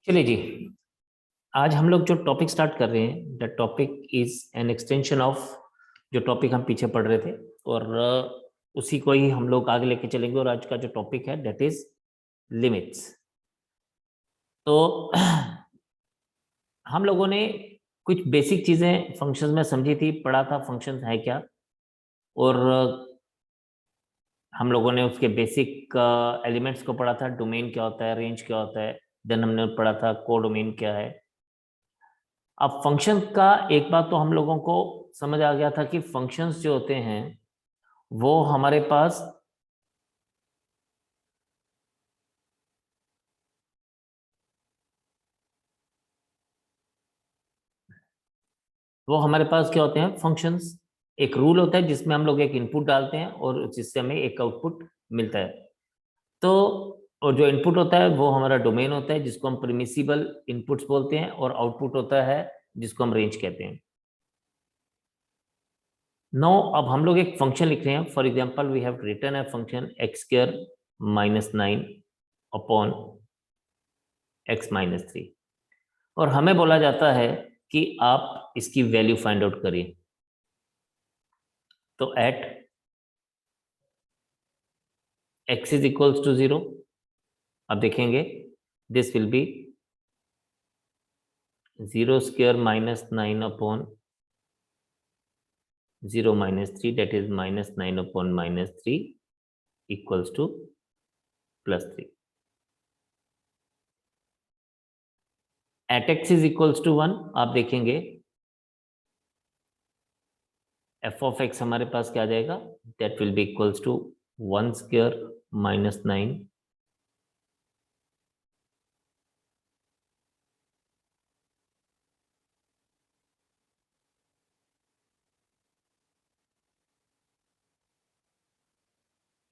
चलिए जी। आज हम लोग जो टॉपिक स्टार्ट कर रहे हैं, the topic is an extension of जो टॉपिक हम पीछे पढ़ रहे थे, और उसी को ही हम लोग आगे लेके चलेंगे। और आज का जो टॉपिक है दैट इज लिमिट्स। तो हम लोगों ने कुछ बेसिक चीजें फंक्शंस में समझी थी, पढ़ा था फंक्शंस है क्या, और हम लोगों ने उसके बेसिक एलिमेंट्स को पढ़ा था। डोमेन क्या होता है, रेंज क्या होता है, देन हमने पढ़ा था कोडोमेन क्या है। अब फंक्शन का एक बात तो हम लोगों को समझ आ गया था कि फंक्शंस जो होते हैं वो हमारे पास क्या होते हैं फंक्शंस। एक रूल होता है जिसमें हम लोग एक इनपुट डालते हैं और जिससे हमें एक आउटपुट मिलता है। तो और जो इनपुट होता है वो हमारा डोमेन होता है, जिसको हम परमिसिबल इनपुट्स बोलते हैं, और आउटपुट होता है जिसको हम रेंज कहते हैं। नो, अब हम लोग एक फंक्शन लिख रहे हैं। For example we have written a function x square -9 upon x-3, और हमें बोला जाता है कि आप इसकी वैल्यू फाइंड आउट करिए। तो at x is equals to 0, अब देखेंगे this will be 0² -9 upon 0 - 3, that is -9 upon -3 equals to +3। At x is equals to 1, आप देखेंगे f ऑफ x हमारे पास क्या आ जाएगा, that will be equals to 1² -9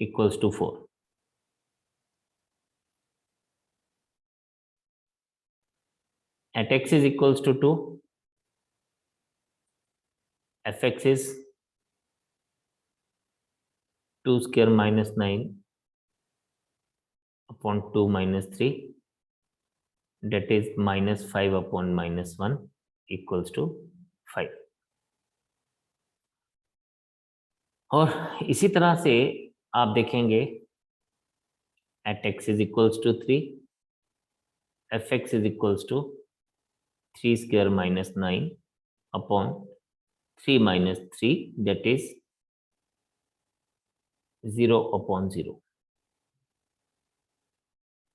equals to 4। At x is equals to 2, fx is 2² -9 upon 2 - 3, that is -5 upon -1 equals to 5। और इसी तरह से आप देखेंगे at x is equals to 3, fx is equals to 3² -9 upon 3 - 3, that is 0 upon 0।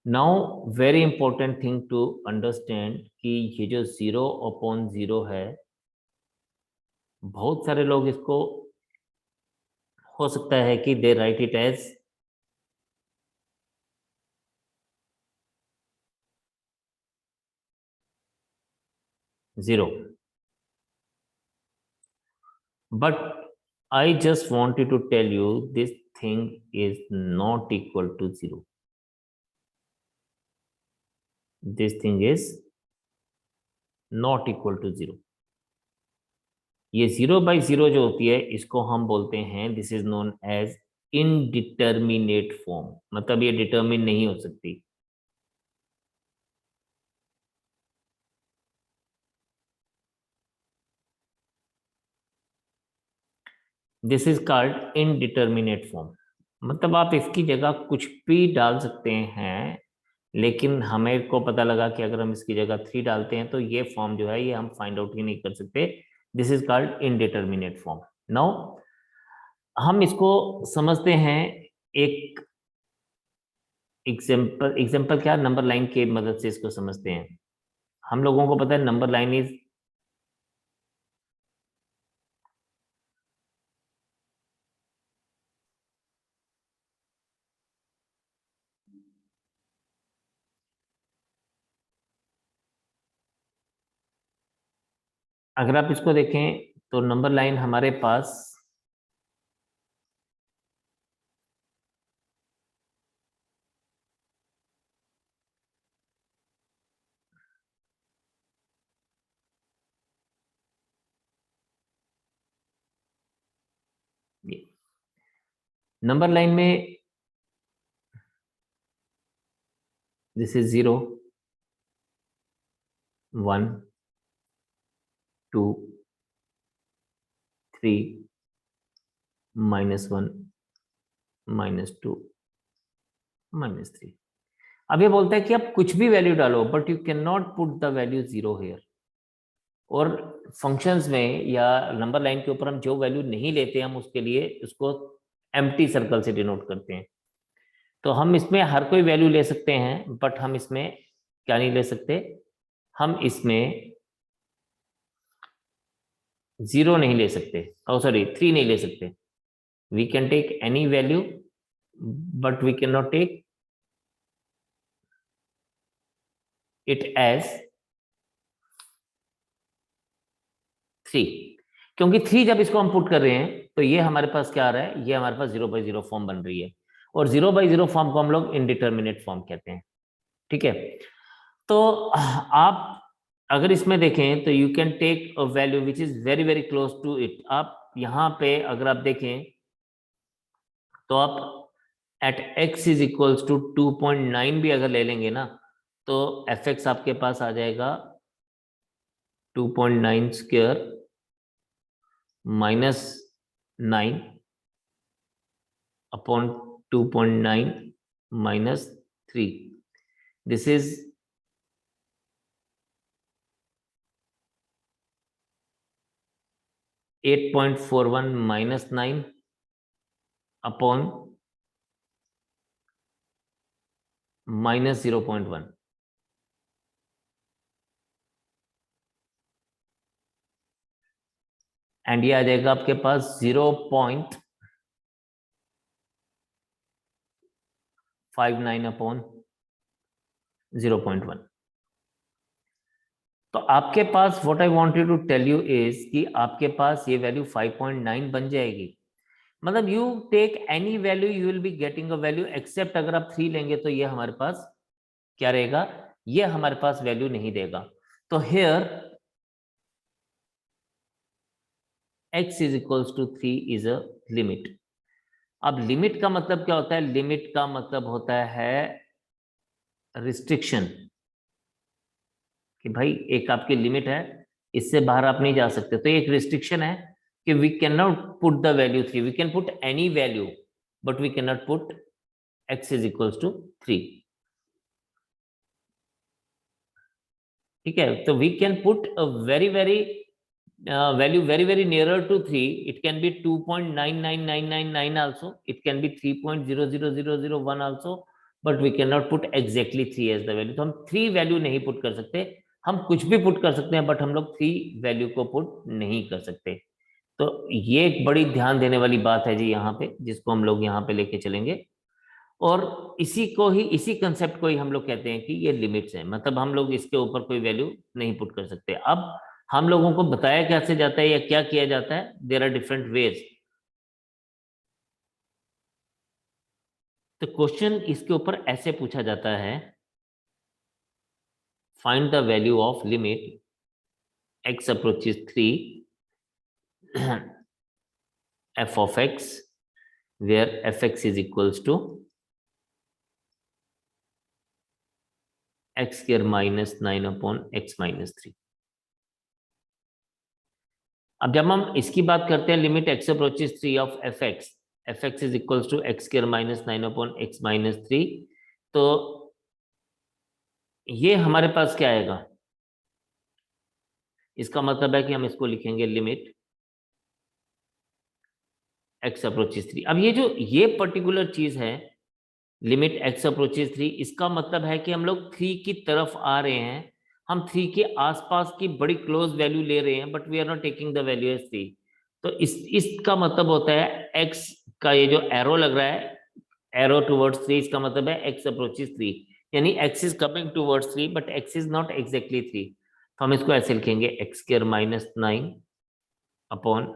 Now very important thing to understand कि ये जो 0 upon 0 है, बहुत सारे लोग इसको हो सकता है कि they write it as 0, but I just wanted to tell you this thing is not equal to 0. This thing is not equal to 0। ये 0/0 जो होती है इसको हम बोलते हैं, this is known as indeterminate form, मतलब ये डिटर्मिन नहीं हो सकती। This is called indeterminate form, मतलब आप इसकी जगह कुछ भी डाल सकते हैं, लेकिन हमें को पता लगा कि अगर हम इसकी जगह 3 डालते हैं तो ये फॉर्म जो है ये हम फाइंड आउट ही नहीं कर सकते। This is called indeterminate form. Now हम इसको समझते हैं एक एग्जाम्पल क्या, नंबर लाइन के मदद से इसको समझते हैं। हम लोगों को पता है नंबर लाइन इज अगर आप इसको देखें तो नंबर लाइन हमारे पास नंबर लाइन में दिस इज 0, 1 2 3 -1 -2 -3। अब ये बोलता है कि आप कुछ भी वैल्यू डालो but you can not put the value 0 here. और फंक्शंस में या नंबर लाइन के ऊपर हम जो वैल्यू नहीं लेते हम उसके लिए उसको एम्प्टी सर्कल से डिनोट करते हैं। तो हम इसमें हर कोई वैल्यू ले सकते हैं बट हम इसमें क्या नहीं ले सकते, हम इसमें 0 नहीं ले सकते, ओ सॉरी 3 नहीं ले सकते। We can take any value but we can not take it as 3, क्योंकि 3 जब इसको हम पुट कर रहे हैं तो ये हमारे पास क्या आ रहा है, ये हमारे पास 0/0 फॉर्म बन रही है। और 0/0 फॉर्म को हम लोग इनडिटर्मिनेट फॉर्म कहते हैं। ठीक है, तो आप अगर इसमें देखें तो you can take a value which is very very close to it. आप यहाँ पे अगर आप देखें तो आप at x is equals to 2.9 भी अगर ले लेंगे ना तो fx आपके पास आ जाएगा 2.9 square -9 upon 2.9 -3। This is 8.41 -9 upon -0.1। And ये आ जाएगा आपके पास 0.59 अपॉन 0.1। तो आपके पास what I wanted to tell you is कि आपके पास ये वैल्यू 5.9 बन जाएगी। मतलब you take any value you will be getting a value except अगर आप 3 लेंगे तो ये हमारे पास क्या रहेगा, ये हमारे पास वैल्यू नहीं देगा। तो here x is equals to 3 is a limit. अब लिमिट का मतलब क्या होता है, लिमिट का मतलब होता है रिस्ट्रिक्शन, कि भाई एक आपकी लिमिट है, इससे बाहर आप नहीं जा सकते। तो एक रिस्ट्रिक्शन है कि we can not put the value 3, we can put any value but we can not put x is equals to 3। ठीक है, तो we can put a very very value very very nearer to 3, it can be 2.99999 also, it can be 3.00001 also, but we cannot put exactly 3 as the value। तो हम 3 value नहीं put कर सकते, हम कुछ भी पुट कर सकते हैं बट हम लोग 3 वैल्यू को पुट नहीं कर सकते। तो ये एक बड़ी ध्यान देने वाली बात है जी यहाँ पे, जिसको हम लोग यहाँ पे लेके चलेंगे। और इसी को ही, इसी कंसेप्ट को ही हम लोग कहते हैं कि ये लिमिट्स हैं, मतलब हम लोग इसके ऊपर कोई वैल्यू नहीं पुट कर सकते। अब हम लोगों को बताया कैसे जाता है या क्या किया जाता है, देयर आर डिफरेंट वेज। तो क्वेश्चन इसके ऊपर ऐसे पूछा जाता है, find the value of limit x approaches 3 f of x where fx is equals to x square -9 upon x -3। अब जब हम इसकी बात करते हैं limit x approaches 3 of fx is equals to x square -9 upon x -3, तो ये हमारे पास क्या आएगा, इसका मतलब है कि हम इसको लिखेंगे लिमिट x अप्रोचेस 3। अब ये पर्टिकुलर चीज है लिमिट x अप्रोचेस 3, इसका मतलब है कि हम लोग 3 की तरफ आ रहे हैं, हम 3 के आसपास की बड़ी क्लोज वैल्यू ले रहे हैं but we are not taking the value as 3। तो इसका मतलब होता है x का ये जो एरो लग रहा है, एरो टुवर्ड्स 3, इसका मतलब है x अप्रोचेस 3, यानी x is coming towards 3 but x is not exactly 3। तो हम इसको ऐसे लिखेंगे x स्क्वायर -9 अपॉन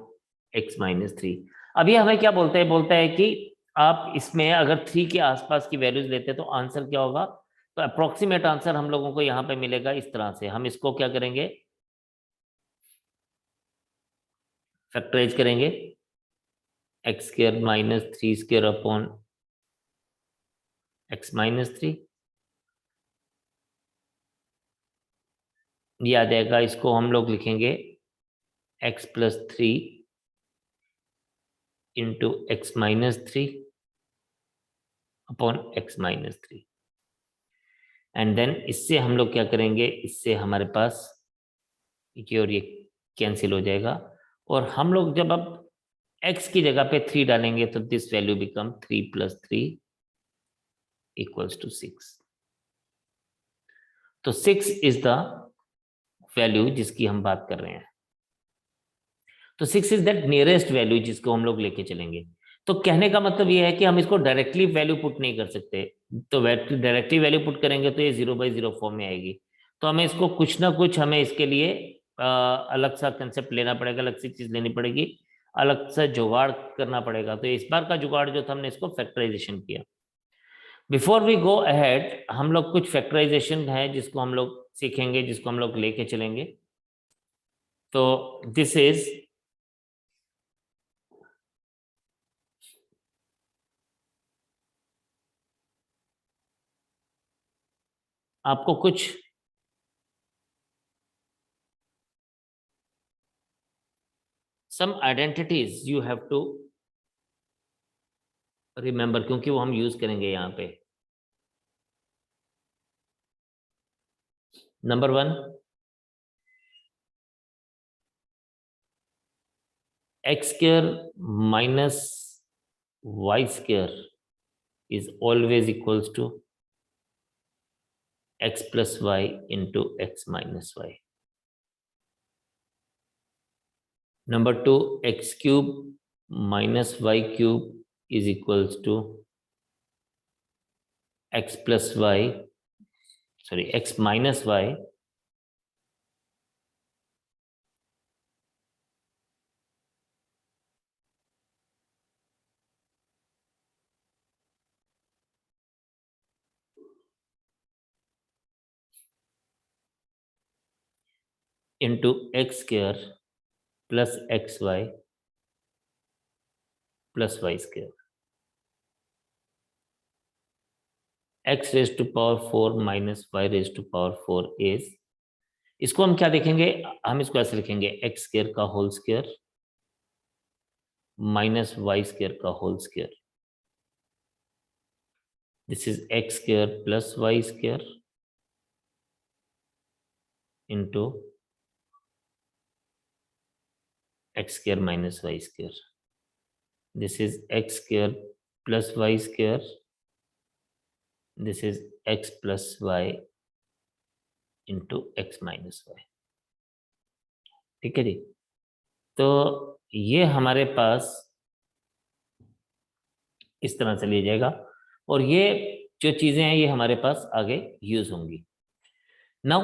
x -3। अब ये हमें क्या बोलता है, बोलता है कि आप इसमें अगर 3 के आसपास की वैल्यूज लेते हैं तो आंसर क्या होगा। तो अप्रोक्सीमेट आंसर हम लोगों को यहाँ पे मिलेगा इस तरह से, हम इसको क्या करेंगे, फैक्टराइज करेंगे, x square -3 square upon x -3 ये आ जाएगा, इसको हम लोग लिखेंगे x+3 into x-3 upon x-3। And then इससे हम लोग क्या करेंगे, इससे हमारे पास ये और ये कैंसिल हो जाएगा, और हम लोग जब अब x की जगह पे 3 डालेंगे तो दिस वैल्यू बिकम 3+3 = 6। तो 6 इज द वैल्यू जिसकी हम बात कर रहे हैं। तो 6 इज दैट नियरेस्ट वैल्यू जिसको हम लोग लेके चलेंगे। तो कहने का मतलब ये है कि हम इसको डायरेक्टली वैल्यू पुट नहीं कर सकते। तो डायरेक्टली वैल्यू पुट करेंगे तो ये 0/0 फॉर्म में आएगी। तो हमें इसको कुछ ना कुछ, हमें इसके लिए अलग सा कंसेप्ट लेना पड़ेगा, अलग सी चीज लेनी पड़ेगी, अलग सा जुगाड़ करना पड़ेगा। तो इस बार का जुगाड़ जो था, हमने इसको फैक्टराइजेशन किया। बिफोर वी गो अहेड, हम लोग कुछ फैक्टराइजेशन है जिसको हम लोग सीखेंगे, जिसको हम लोग लेके चलेंगे। तो दिस इज, आपको कुछ some identities you have to remember, क्योंकि वो हम यूज करेंगे यहाँ पे। Number 1, x² minus y² is always equals to x plus y into x minus y. Number 2, x³ minus y³ is equals to x plus y, sorry, x minus y into x² plus xy plus y²। x raised to power 4 minus y raised to power 4 is, इसको हम क्या देखेंगे, हम इसको ऐसे लिखेंगे, x² का whole square minus y² का whole square. This is x² plus y² into x² minus y²। This is x² plus y², this is x plus y into x minus y। ठीक है जी। तो ये हमारे पास इस तरह से लिया जाएगा, और ये जो चीजें हैं ये हमारे पास आगे यूज होंगी। Now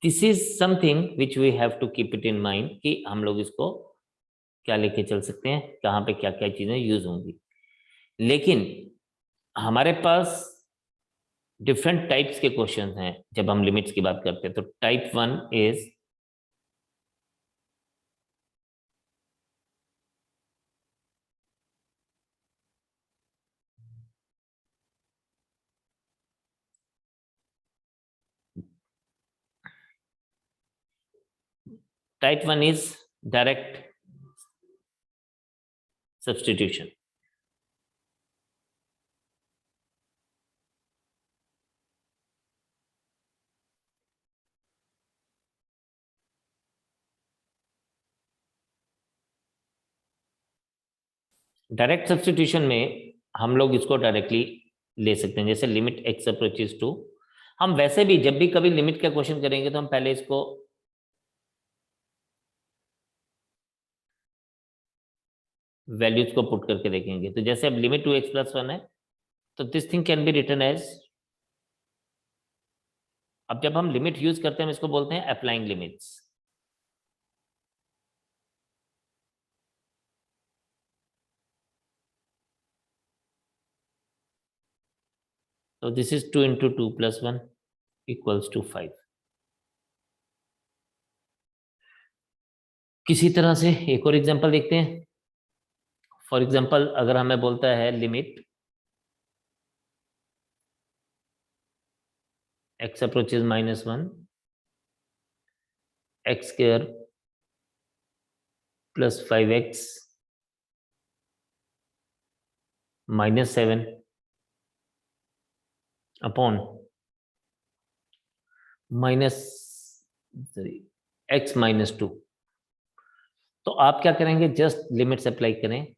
this is something which we have to keep it in mind कि हम लोग इसको क्या लेके चल सकते हैं, कहाँ पे क्या क्या चीजें यूज होंगी। लेकिन हमारे पास डिफरेंट टाइप्स के क्वेश्चन हैं जब हम लिमिट्स की बात करते हैं। तो type 1 is, type 1 is direct substitution. Direct substitution में हम लोग इसको डायरेक्टली ले सकते हैं, जैसे लिमिट x अप्रोचेस टू। हम वैसे भी जब भी कभी लिमिट का क्वेश्चन करेंगे तो हम पहले इसको वैल्यूज को पुट करके देखेंगे। तो जैसे अब लिमिट 2x+1 है, तो this thing can be written as, अब जब हम लिमिट यूज करते हैं हम इसको बोलते हैं अप्लाइंग लिमिट्स। तो this is 2 into 2+1 equals to 5। किसी तरह से एक और एग्जांपल देखते हैं। फॉर एग्जांपल अगर हमें बोलता है limit x approaches -1 x square plus 5x minus 7 upon minus x minus 2। तो आप क्या करेंगे, जस्ट लिमिट्स अप्लाई करें।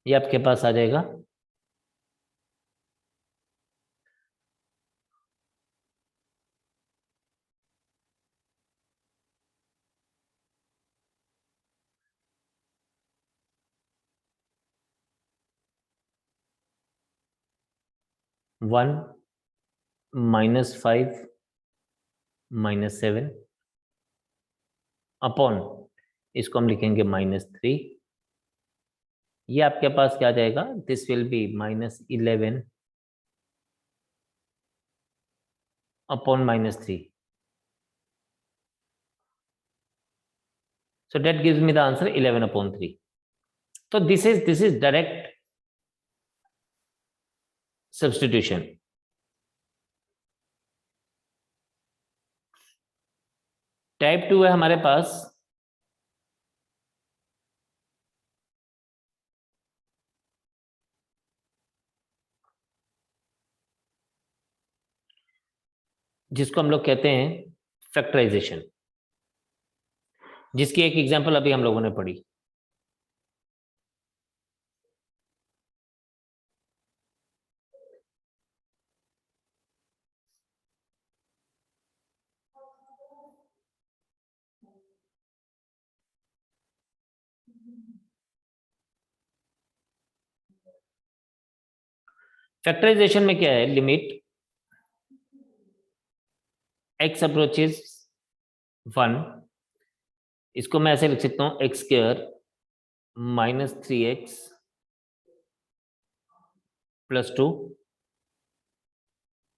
ये आपके पास आ जाएगा 1 माइनस 5 माइनस 7 अपॉन, इसको हम लिखेंगे -3। ये आपके पास क्या आ जाएगा, this will B -11 upon -3। So that gives me the answer 11 upon 3. So this is direct substitution. Type 2 है हमारे पास, जिसको हम लोग कहते हैं फैक्टराइजेशन, जिसकी एक एग्जांपल अभी हम लोगों ने पढ़ी। फैक्टराइजेशन में क्या है, लिमिट x अप्रोचेस 1, इसको मैं ऐसे लिख सकता हूं x square -3x plus 2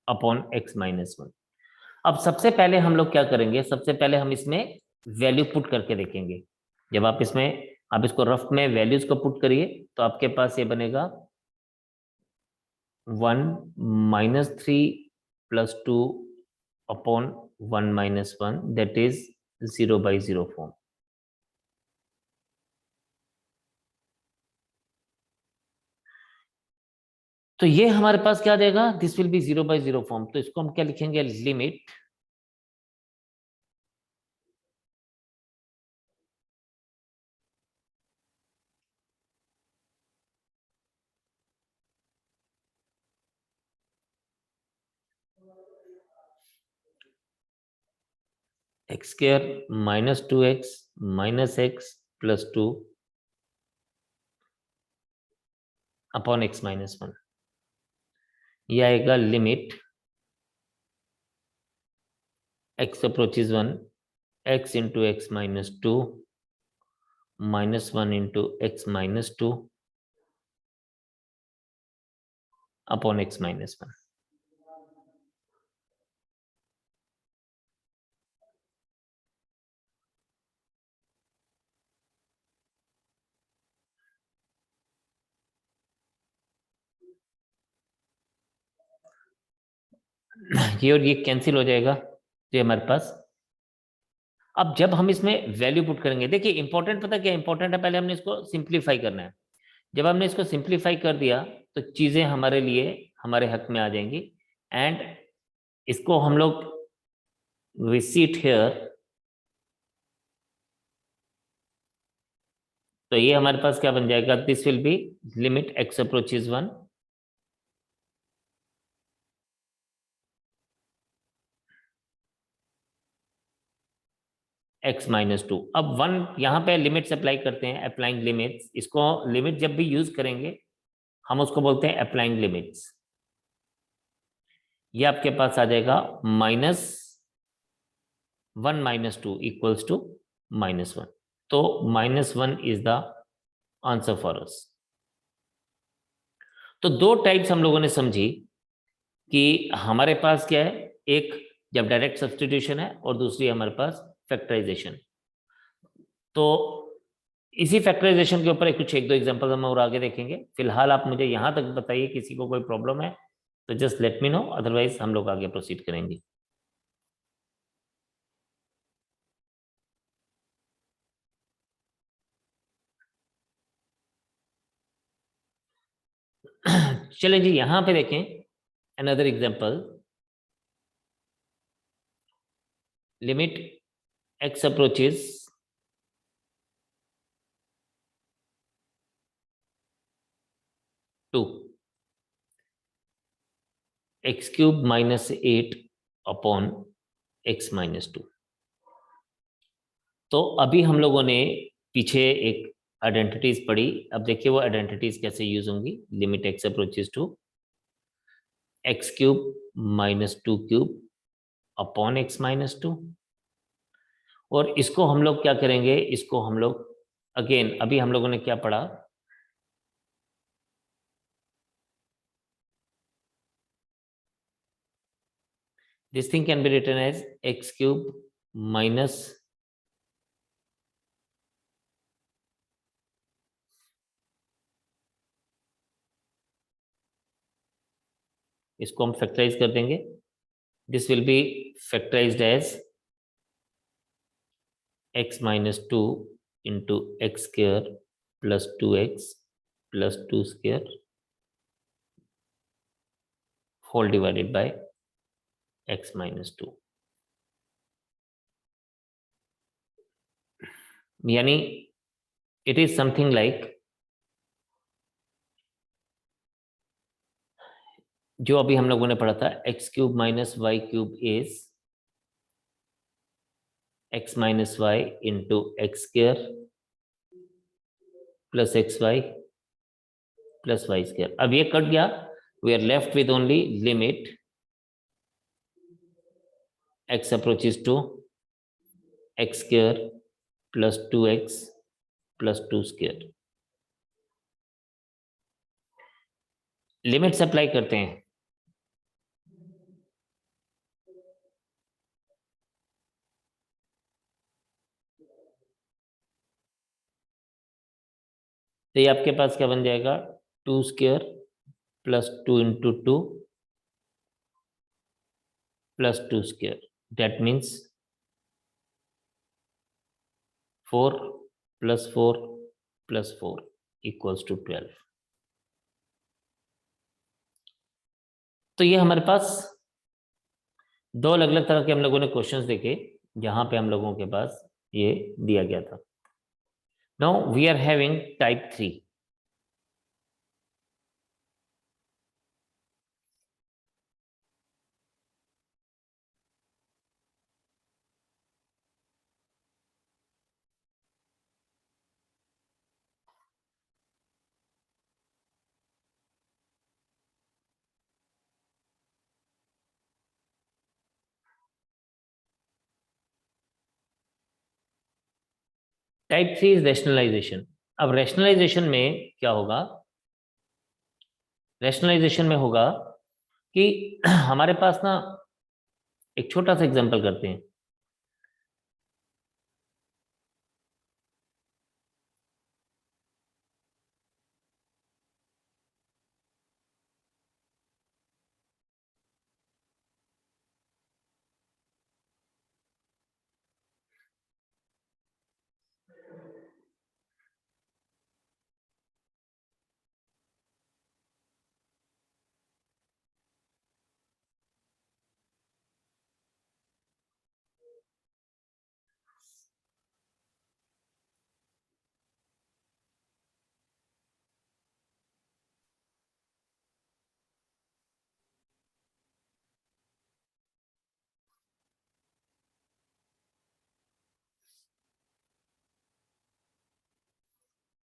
upon x minus 1। अब सबसे पहले हम लोग क्या करेंगे, सबसे पहले हम इसमें वैल्यू पुट करके देखेंगे। जब आप इसमें, आप इसको रफ में वैल्यूज को पुट करिए तो आपके पास ये बनेगा 1 -3 plus 2 upon 1 minus 1, that is 0/0 form. तो ये हमारे पास क्या देगा, दिस विल बी 0/0 फॉर्म। तो इसको हम क्या लिखेंगे, limit x square -2x minus x plus 2 upon x minus 1। यह आएगा limit x approaches 1 x into x minus 2 -1 into x minus 2 upon x minus 1। ये और ये कैंसिल हो जाएगा, ये हमारे पास। अब जब हम इसमें वैल्यू पुट करेंगे, देखिए इंपॉर्टेंट पता क्या इंपॉर्टेंट है, पहले हमने इसको सिंप्लीफाई करना है। जब हमने इसको सिंप्लीफाई कर दिया तो चीजें हमारे लिए, हमारे हक में आ जाएंगी। एंड इसको हम लोग we see it here, तो ये हमारे पास क्या बन जाएगा, this will be limit x approaches 1 x minus 2। अब 1 यहाँ पे लिमिट्स अप्लाई करते हैं, अप्लाइंग लिमिट्स। इसको लिमिट जब भी यूज करेंगे हम उसको बोलते हैं अप्लाइंग लिमिट्स। ये आपके पास आ जाएगा -1 माइनस 2 इक्वल्स टू -1। तो -1 is the answer for us. तो दो टाइप्स हम लोगों ने समझी कि हमारे पास क्या है, एक जब डायरेक्ट सब्स्टिट्यूशन है और दूसरी हमारे पास फैक्टराइजेशन। तो इसी फैक्टराइजेशन के ऊपर कुछ एक दो एग्जांपल हम और आगे देखेंगे। फिलहाल आप मुझे यहां तक बताइए, किसी को कोई प्रॉब्लम है तो just let me know, otherwise हम लोग आगे प्रोसीड करेंगे। चलिए जी, यहां पे देखें another example. Limit x approaches to x cube minus 8 upon x minus 2। तो अभी हम लोगों ने पीछे एक आइडेंटिटीज पढ़ी, अब देखिए वो आइडेंटिटीज कैसे यूज होंगी। Limit x approaches to x cube minus 2 cube upon x minus 2। और इसको हम लोग क्या करेंगे, इसको हम लोग अगेन अभी हम लोगों ने क्या पढ़ा, this thing can be written as x cube minus इसको हम फैक्टराइज कर देंगे। This will be factorised as x minus 2 into x square plus 2x plus 2 square whole divided by x minus 2। यानी इट इज समथिंग लाइक, जो अभी हम लोगों ने पढ़ा था, x cube minus y cube is x minus y into x square plus x y plus y square. अब ये कट गया, we are left with only limit x approaches to x square plus 2x plus 2 square। Limits apply करते हैं। तो ये आपके पास क्या बन जाएगा, 2 square plus 2 into 2 plus 2 square, that means 4 plus 4 plus 4 equals to 12। तो ये हमारे पास दो अलग अलग तरह के हम लोगों ने क्वेश्चंस देखे, जहां पे हम लोगों के पास ये दिया गया था। Now we are having type 3। Type 3 is rationalisation. अब रैशनलाइजेशन में क्या होगा, रैशनलाइजेशन में होगा कि हमारे पास ना एक छोटा सा एग्जांपल करते हैं।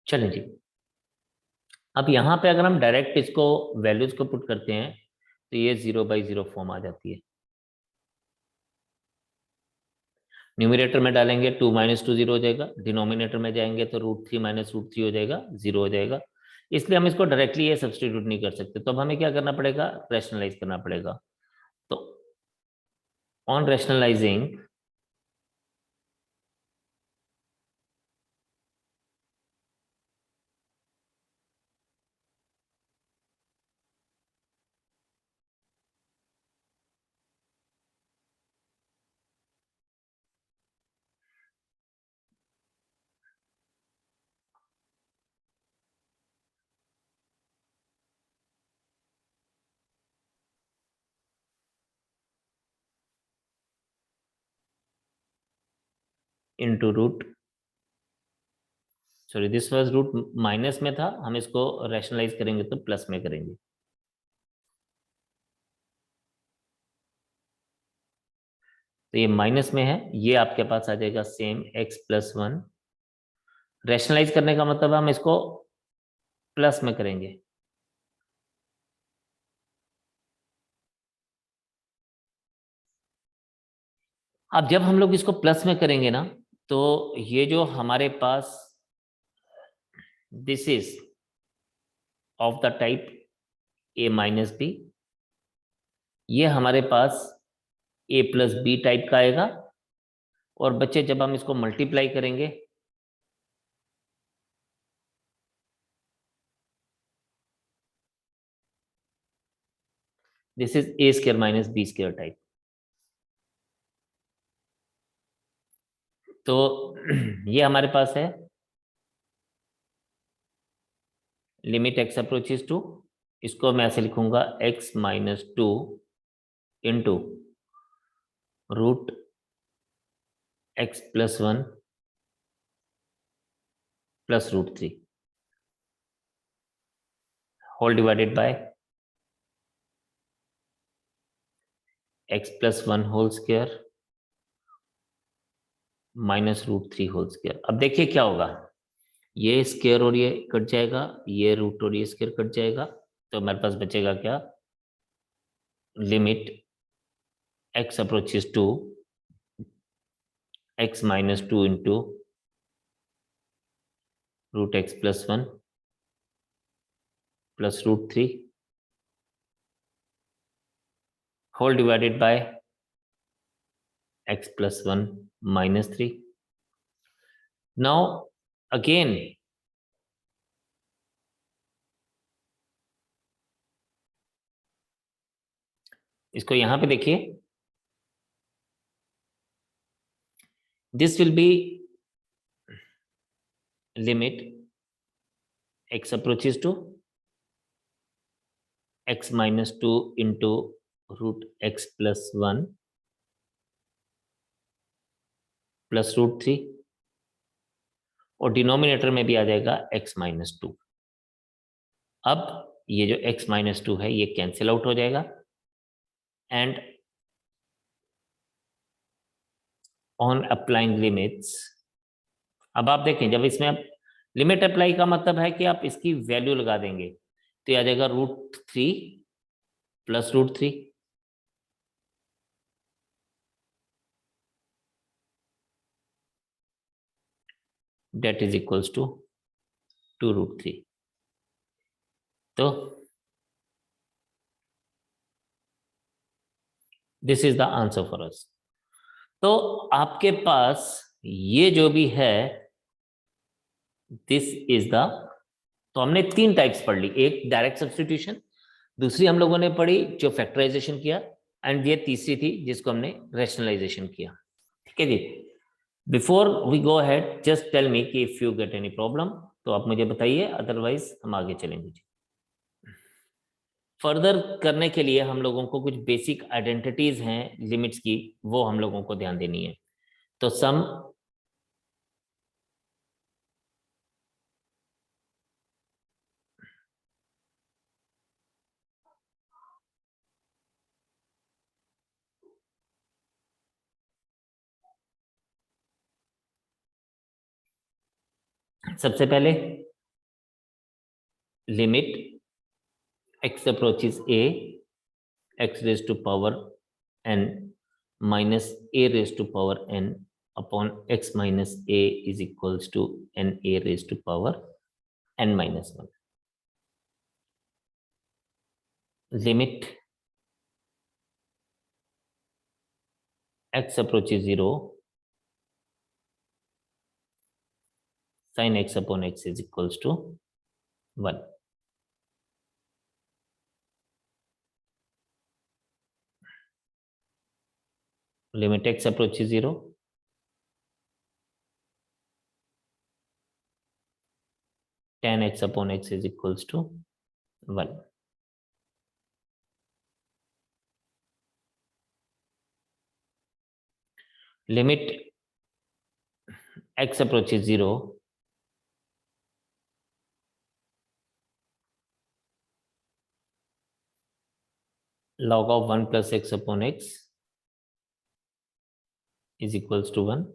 चलें जी, अब यहाँ पे अगर हम डायरेक्ट इसको वैल्यूज को पुट करते हैं तो ये 0/0 फॉर्म आ जाती है। न्यूमिनेटर में डालेंगे 2 माइनस 2 0 हो जाएगा, डिनोमिनेटर में जाएंगे तो √3 माइनस √3 हो जाएगा, 0 हो जाएगा। इसलिए हम इसको डायरेक्टली ये सब्सटीट्यूट नहीं कर सकते, तो अब हमें क्या करना पड़ेगा, रैशनलाइज करना पड़ेगा। तो on rationalising into root, sorry this was root minus में था, हम इसको रैशनलाइज करेंगे तो प्लस में करेंगे। तो ये माइनस में है, ये आपके पास आ जाएगा सेम x+1। रैशनलाइज करने का मतलब हम इसको प्लस में करेंगे। अब जब हम लोग इसको प्लस में करेंगे ना, तो ये जो हमारे पास this is of the type a-b, ये हमारे पास a+b टाइप का आएगा। और बच्चे जब हम इसको मल्टीप्लाई करेंगे this is a² - b² type. तो ये हमारे पास है लिमिट x अप्रोचेस टू, इसको मैं ऐसे लिखूंगा x-2 into root x+1 plus root 3 whole divided by x+1 whole square minus root 3 whole square. अब देखिए क्या होगा, ये स्क्वायर और ये कट जाएगा, ये रूट और ये स्क्वायर कट जाएगा, तो हमारे पास बचेगा क्या, limit x approaches to x-2 into root x+1 plus root 3 whole divided by x+1 -3। Now again इसको यहां पे देखिए, this will be limit x approaches to x-2 into root x+1 plus root 3, और डिनोमिनेटर में भी आ जाएगा x-2। अब ये जो x-2 है ये कैंसिल आउट हो जाएगा, एंड ऑन अप्लाइंग लिमिट्स, अब आप देखें जब इसमें आप लिमिट अप्लाई का मतलब है कि आप इसकी वैल्यू लगा देंगे, तो ये आ जाएगा root 3 plus root 3, that is equals to 2√3। तो this is the answer for us. तो आपके पास ये जो भी है दिस इज द, तो हमने तीन टाइप्स पढ़ ली, एक डायरेक्ट सब्स्टिट्यूशन, दूसरी हम लोगों ने पढ़ी जो फैक्टराइजेशन किया, एंड ये तीसरी थी जिसको हमने रैशनलाइजेशन किया। ठीक है जी। Before we go ahead just tell me कि if you get any problem तो आप मुझे बताइए, अदरवाइज हम आगे चलेंगे जी। फर्दर करने के लिए हम लोगों को कुछ बेसिक आइडेंटिटीज हैं लिमिट्स की, वो हम लोगों को ध्यान देनी है। तो सम, सबसे पहले limit x approaches a x raise to power n minus a raise to power n upon x minus a is equals to n a raise to power n minus 1। Limit x approaches 0 sin x upon x is equals to 1। Limit x approaches 0 tan x upon x is equals to 1। Limit x approaches 0, log of 1 plus x upon x is equals to 1.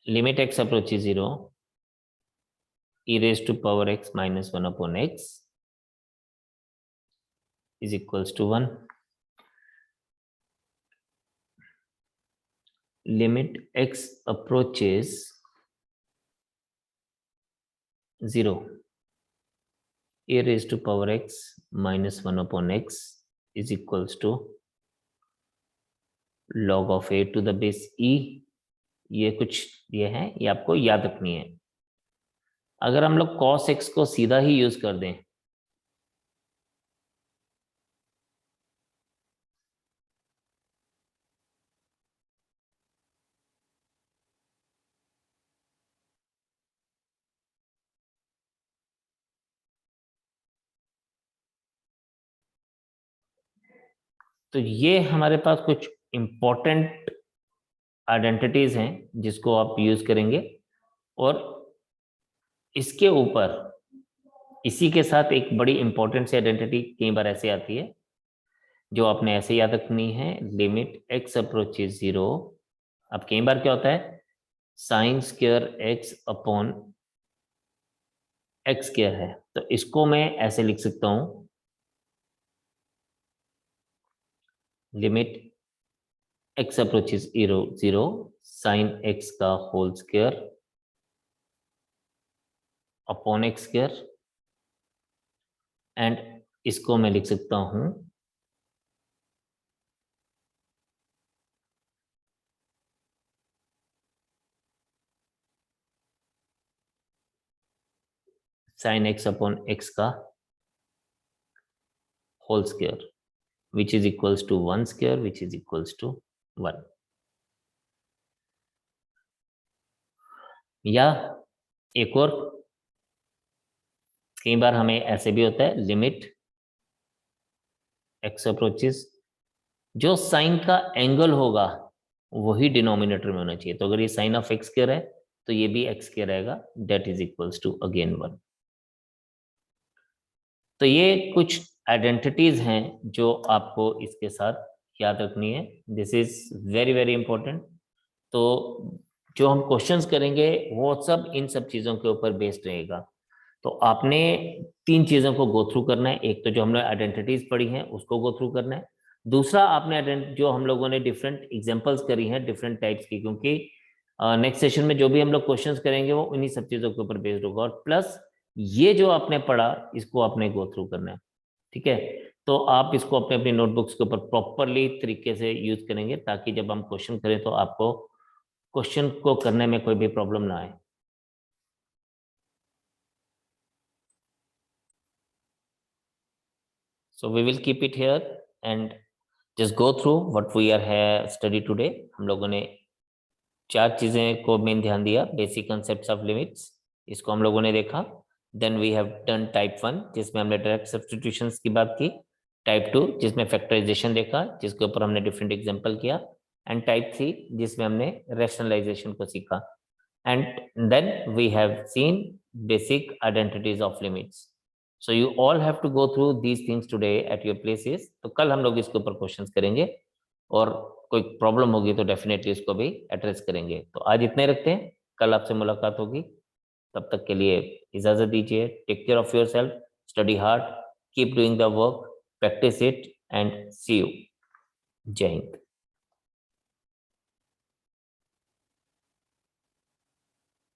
Limit x approaches 0, e raised to power x minus 1 upon x is equals to 1. Limit x approaches 0, e raised to power x minus 1 upon x is equals to log of a to the base e. ये कुछ ये है, ये आपको याद रखनी है. अगर हम लोग cos x को सीधा ही यूज कर दें तो ये हमारे पास कुछ इंपॉर्टेंट आइडेंटिटीज हैं जिसको आप यूज करेंगे. और इसके ऊपर इसी के साथ एक बड़ी इंपॉर्टेंट सी आइडेंटिटी कई बार ऐसे आती है जो आपने ऐसे याद रखनी है. Limit x approaches 0. अब कई बार क्या होता है, sine square x upon x square है, तो इसको मैं ऐसे लिख सकता हूं, limit x approaches 0 sin x का whole square upon x square. And इसको मैं लिख सकता हूं sin x अपॉन x का whole square which is equals to 1 square which is equals to 1. या एक और कई बार हमें ऐसे भी होता है, लिमिट x अप्रोचेस, जो साइन का एंगल होगा वही डिनोमिनेटर में होना चाहिए. तो अगर ये साइन ऑफ एक्स स्क्वायर है तो ये भी एक्स स्क्वायर रहेगा, that is equals to again 1. तो ये कुछ आइडेंटिटीज हैं जो आपको इसके साथ याद रखनी है. This is very very important. तो जो हम क्वेश्चंस करेंगे वो सब इन सब चीज़ों के ऊपर बेस्ड रहेगा. तो आपने 3 चीज़ों को गो थ्रू करना है. एक तो जो हमने आइडेंटिटीज पढ़ी हैं उसको गो थ्रू करना है. दूसरा आपने जो हम लोगों ने डिफरेंट एग्जांपल्स करी हैं डिफरेंट टाइप्स की, क्योंकि नेक्स्ट सेशन में जो भी हम लोग क्वेश्चंस करेंगे वो इन्हीं सब चीज़ों के ऊपर बेस्ड होगा. और प्लस ये जो आपने पढ़ा इसको आपने गो थ्रू करना है. ठीक है, तो आप इसको अपने अपनी नोटबुक्स के ऊपर प्रॉपरली तरीके से यूज करेंगे ताकि जब हम क्वेश्चन करें तो आपको क्वेश्चन को करने में कोई भी प्रॉब्लम ना आए. So we will keep it here and just go through what we are study today. हम लोगों ने 4 चीजें को मेन ध्यान दिया. बेसिक कंसेप्ट्स ऑफ लिमिट्स, इसको हम लोगों ने देखा. Then we have done type 1 जिसमें हमने डायरेक्ट सब्स्टिट्यूशंस की बात की. टाइप 2 जिसमें फैक्टराइजेशन देखा, जिसके ऊपर हमने डिफरेंट एग्जांपल किया. एंड टाइप 3 जिसमें हमने रैशनलाइजेशन को सीखा. And then we have seen basic identities of limits. So you all have to go through these things today at your places. तो कल हम लोग इसके ऊपर क्वेश्चंस करेंगे और कोई प्रॉब्लम होगी तो डेफिनेटली इसको भी एड्रेस करेंगे. तो आज इतने रखते हैं, कल आपसे मुलाकात होगी. तब तक के लिए इजाजत दीजिए. Take care of yourself, study hard, keep doing the work, practise it and see you. जय हिंद.